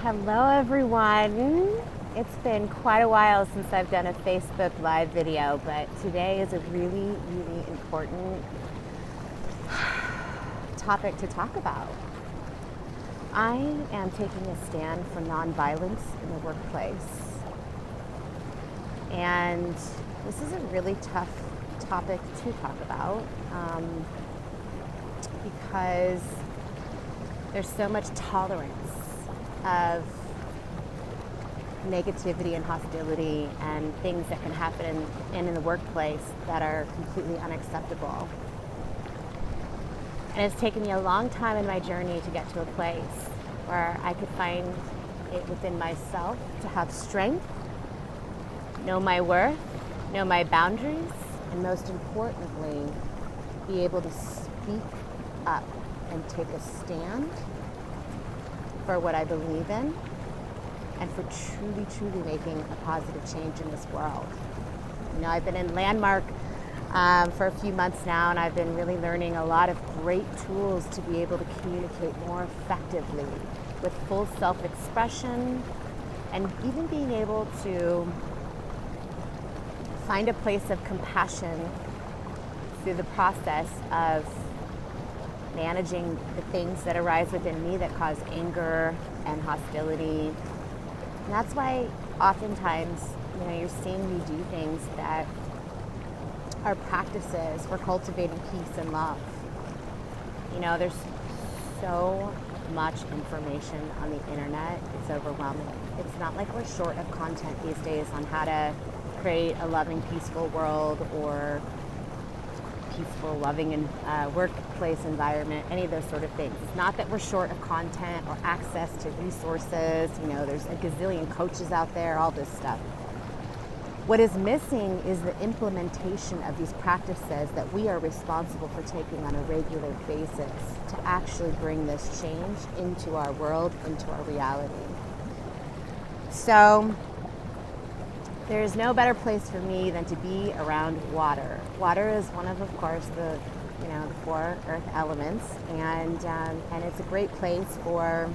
Hello everyone. It's been quite a while since I've done a Facebook Live video, but today is a really, really important topic to talk about. I am taking a stand for nonviolence in the workplace. And this is a really tough topic to talk about because there's so much tolerance of negativity and hostility and things that can happen in the workplace that are completely unacceptable. And it's taken me a long time in my journey to get to a place where I could find it within myself to have strength, know my worth, know my boundaries, and most importantly, be able to speak up and take a stand for what I believe in and for truly, truly making a positive change in this world. You know, I've been in Landmark for a few months now, and I've been really learning a lot of great tools to be able to communicate more effectively with full self-expression and even being able to find a place of compassion through the process of managing the things that arise within me that cause anger and hostility. And that's why oftentimes, you know, you're seeing me do things that are practices for cultivating peace and love. You know, there's so much information on the internet, it's overwhelming. It's not like we're short of content these days on how to create a loving, peaceful world or peaceful, loving, and workplace environment, any of those sort of things. It's not that we're short of content or access to resources. You know, there's a gazillion coaches out there, all this stuff. What is missing is the implementation of these practices that we are responsible for taking on a regular basis to actually bring this change into our world, into our reality. So, there is no better place for me than to be around water. Water is one of course, the four earth elements, and it's a great place for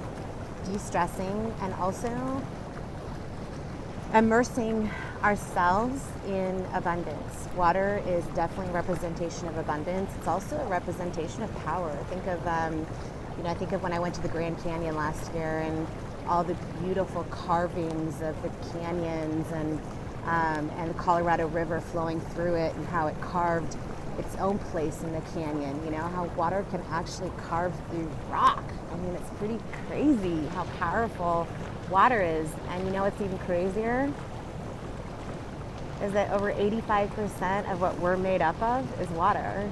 de-stressing and also immersing ourselves in abundance. Water is definitely a representation of abundance. It's also a representation of power. I think of when I went to the Grand Canyon last year and all the beautiful carvings of the canyons and the Colorado River flowing through it, and how it carved its own place in the canyon. You know, how water can actually carve through rock. I mean, it's pretty crazy how powerful water is. And you know what's even crazier? Is that over 85% of what we're made up of is water.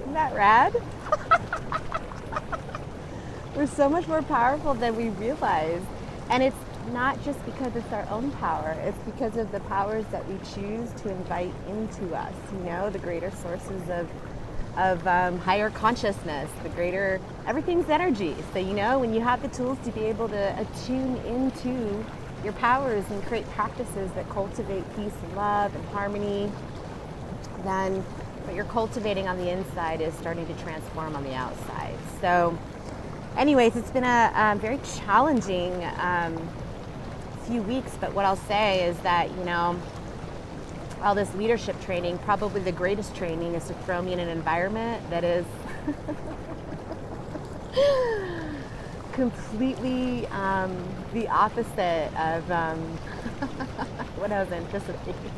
Isn't that rad? We're so much more powerful than we realize. And it's not just because it's our own power, it's because of the powers that we choose to invite into us, you know, the greater sources of higher consciousness, everything's energy. So, you know, when you have the tools to be able to attune into your powers and create practices that cultivate peace and love and harmony, then what you're cultivating on the inside is starting to transform on the outside. So, anyways, it's been a very challenging few weeks, but what I'll say is that, you know, all this leadership training, probably the greatest training is to throw me in an environment that is completely the opposite of what I was anticipating.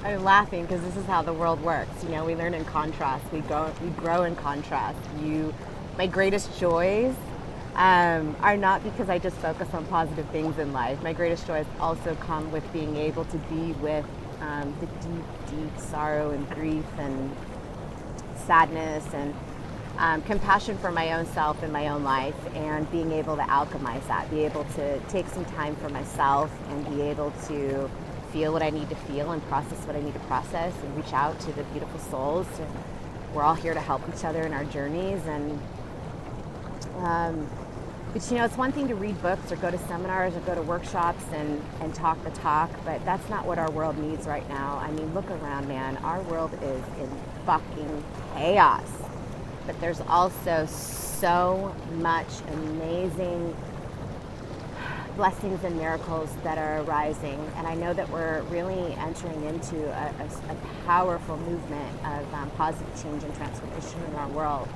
I'm laughing because this is how the world works. You know, we learn in contrast. We grow in contrast. My greatest joys are not because I just focus on positive things in life. My greatest joys also come with being able to be with the deep, deep sorrow and grief and sadness and compassion for my own self and my own life, and being able to alchemize that, be able to take some time for myself and be able to feel what I need to feel and process what I need to process and reach out to the beautiful souls. We're all here to help each other in our journeys. But you know, it's one thing to read books or go to seminars or go to workshops and talk the talk, but that's not what our world needs right now. I mean, look around, man. Our world is in fucking chaos. but there's also so much amazing blessings and miracles that are arising. And I know that we're really entering into a powerful movement of positive change and transformation in our world.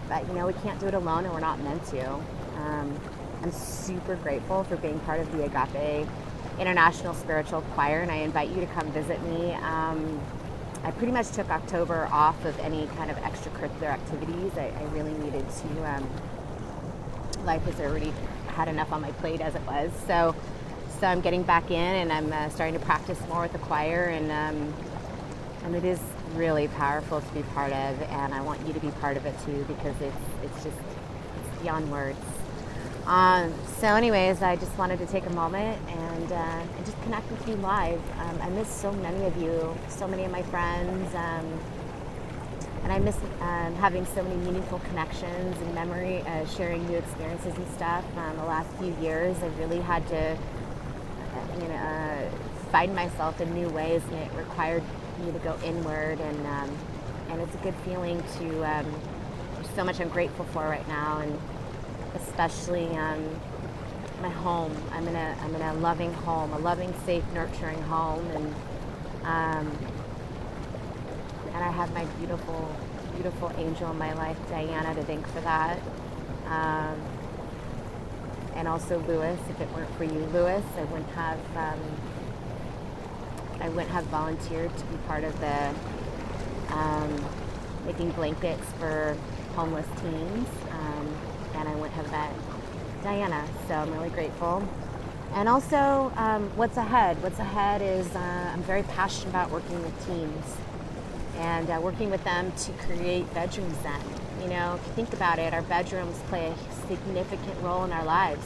But we can't do it alone, and we're not meant to. I'm super grateful for being part of the Agape International Spiritual Choir, and I invite you to come visit me. I pretty much took October off of any kind of extracurricular activities. I really needed to. Life has already had enough on my plate as it was. So I'm getting back in, and I'm starting to practice more with the choir, and it is really powerful to be part of, and I want you to be part of it too, because it's beyond words. So anyways, I just wanted to take a moment and just connect with you live. I miss so many of you, so many of my friends, and I miss having so many meaningful connections and memory, sharing new experiences and stuff. The last few years, I've really had to find myself in new ways, and it required me to go inward, and it's a good feeling to, there's so much I'm grateful for right now, and especially my home. I'm in a loving home, a loving, safe, nurturing home, and I have my beautiful, beautiful angel in my life, Diana, to thank for that. And also Lewis. If it weren't for you, Lewis, I wouldn't have volunteered to be part of the making blankets for homeless teens, and I wouldn't have met Diana. So I'm really grateful. And also, what's ahead? What's ahead is I'm very passionate about working with teens and working with them to create bedroom zen. If you think about it, our bedrooms play a significant role in our lives.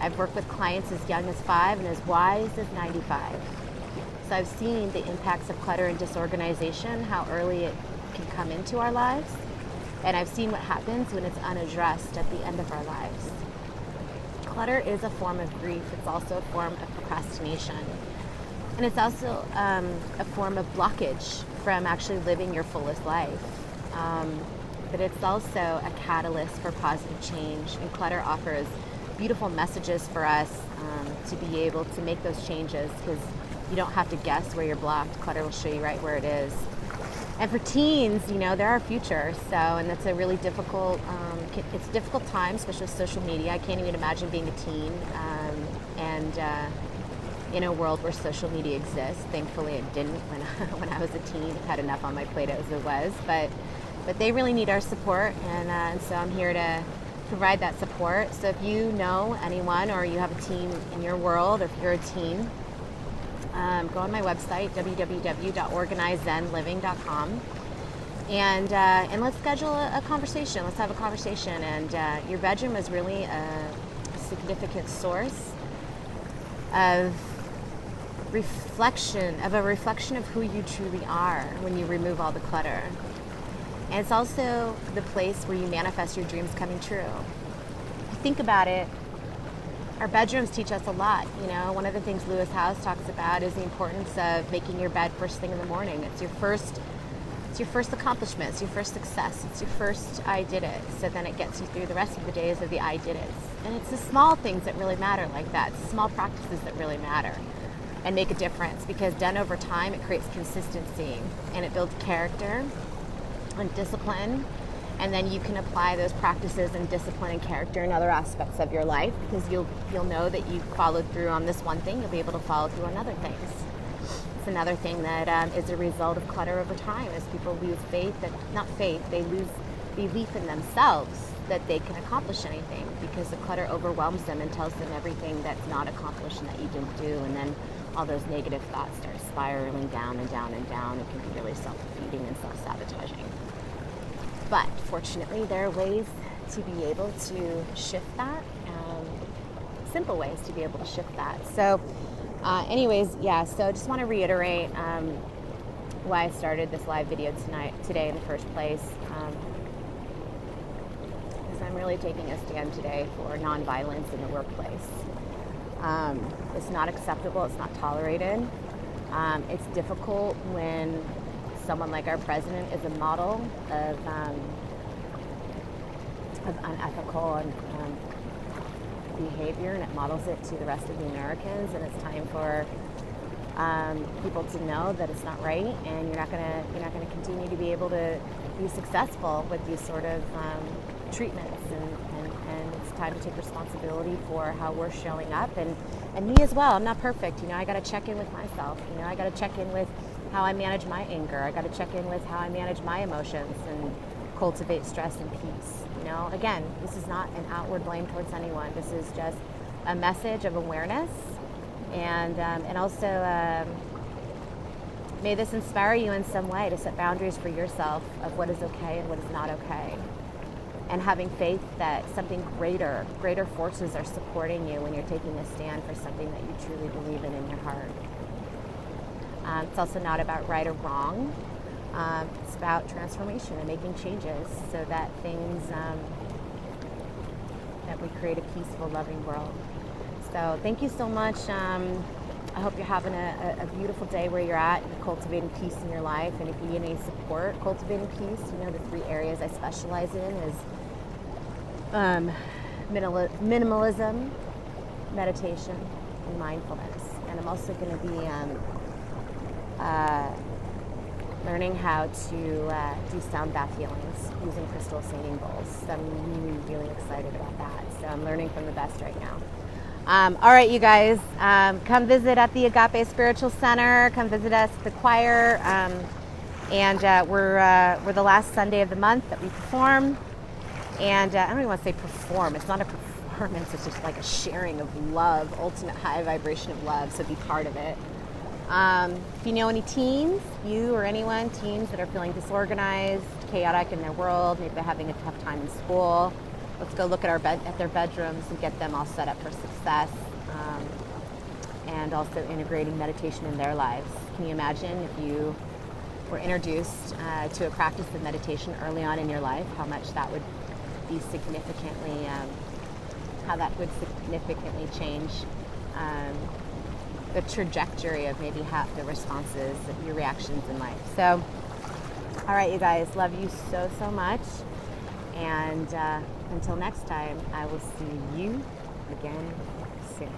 I've worked with clients as young as 5 and as wise as 95. So I've seen the impacts of clutter and disorganization, how early it can come into our lives. And I've seen what happens when it's unaddressed at the end of our lives. Clutter is a form of grief. It's also a form of procrastination. And it's also a form of blockage from actually living your fullest life. But it's also a catalyst for positive change. And clutter offers beautiful messages for us to be able to make those changes, because you don't have to guess where you're blocked. Clutter will show you right where it is. And for teens, they're our future. And that's a really difficult, it's a difficult time, especially with social media. I can't even imagine being a teen and in a world where social media exists. Thankfully it didn't when I was a teen. It had enough on my plate as it was. But they really need our support, and so I'm here to provide that support. So if you know anyone, or you have a teen in your world, or if you're a teen, go on my website, www.organizezenliving.com, and let's schedule a conversation. Let's have a conversation. And your bedroom is really a significant source of a reflection of who you truly are when you remove all the clutter. And it's also the place where you manifest your dreams coming true. If you think about it, our bedrooms teach us a lot. One of the things Lewis Howes talks about is the importance of making your bed first thing in the morning. It's your first accomplishment. It's your first success. It's your first I did it. So then it gets you through the rest of the days of the I did it. And it's the small things that really matter like that. It's the small practices that really matter and make a difference, because done over time, it creates consistency, and it builds character and discipline. And then you can apply those practices and discipline and character in other aspects of your life, because you'll know that you followed through on this one thing. You'll be able to follow through on other things. It's another thing that is a result of clutter over time, is people lose they lose belief in themselves that they can accomplish anything, because the clutter overwhelms them and tells them everything that's not accomplished and that you didn't do. And then all those negative thoughts start spiraling down and down and down. It can be really self-defeating and self-sabotaging. But fortunately, there are ways to be able to shift that, simple ways to be able to shift that. So so I just want to reiterate why I started this live video today in the first place. Because I'm really taking a stand today for nonviolence in the workplace. It's not acceptable. It's not tolerated. It's difficult when someone like our president is a model of of unethical and behavior, and it models it to the rest of the Americans. And it's time for people to know that it's not right, and you're not gonna continue to be able to be successful with these sort of treatments. And it's time to take responsibility for how we're showing up, and me as well. I'm not perfect, I got to check in with myself. I got to check in with how I manage my anger. I got to check in with how I manage my emotions and cultivate stress and peace. Again, this is not an outward blame towards anyone. This is just a message of awareness, and also may this inspire you in some way to set boundaries for yourself of what is okay and what is not okay, and having faith that something greater forces are supporting you when you're taking a stand for something that you truly believe in your heart. It's also not about right or wrong. It's about transformation and making changes so that that we create a peaceful, loving world. So thank you so much. I hope you're having a beautiful day where you're at. You're cultivating peace in your life. And if you need any support cultivating peace, the 3 areas I specialize in is minimalism, meditation, and mindfulness. And I'm also going to be learning how to do sound bath healings using crystal singing bowls. So I'm really excited about that. So I'm learning from the best right now. All right, you guys, come visit at the Agape Spiritual Center. Come visit us at the choir. And we're the last Sunday of the month that we perform. And I don't even want to say perform. It's not a performance. It's just like a sharing of love, ultimate high vibration of love. So be part of it. If you know any teens, you or anyone, teens that are feeling disorganized, chaotic in their world, maybe they're having a tough time in school, let's go look at their bedrooms and get them all set up for success, and also integrating meditation in their lives. Can you imagine if you were introduced to a practice of meditation early on in your life, how much that would be significantly, how that would significantly change the trajectory of maybe the responses, your reactions in life. So, all right, you guys, love you so much. And until next time, I will see you again soon.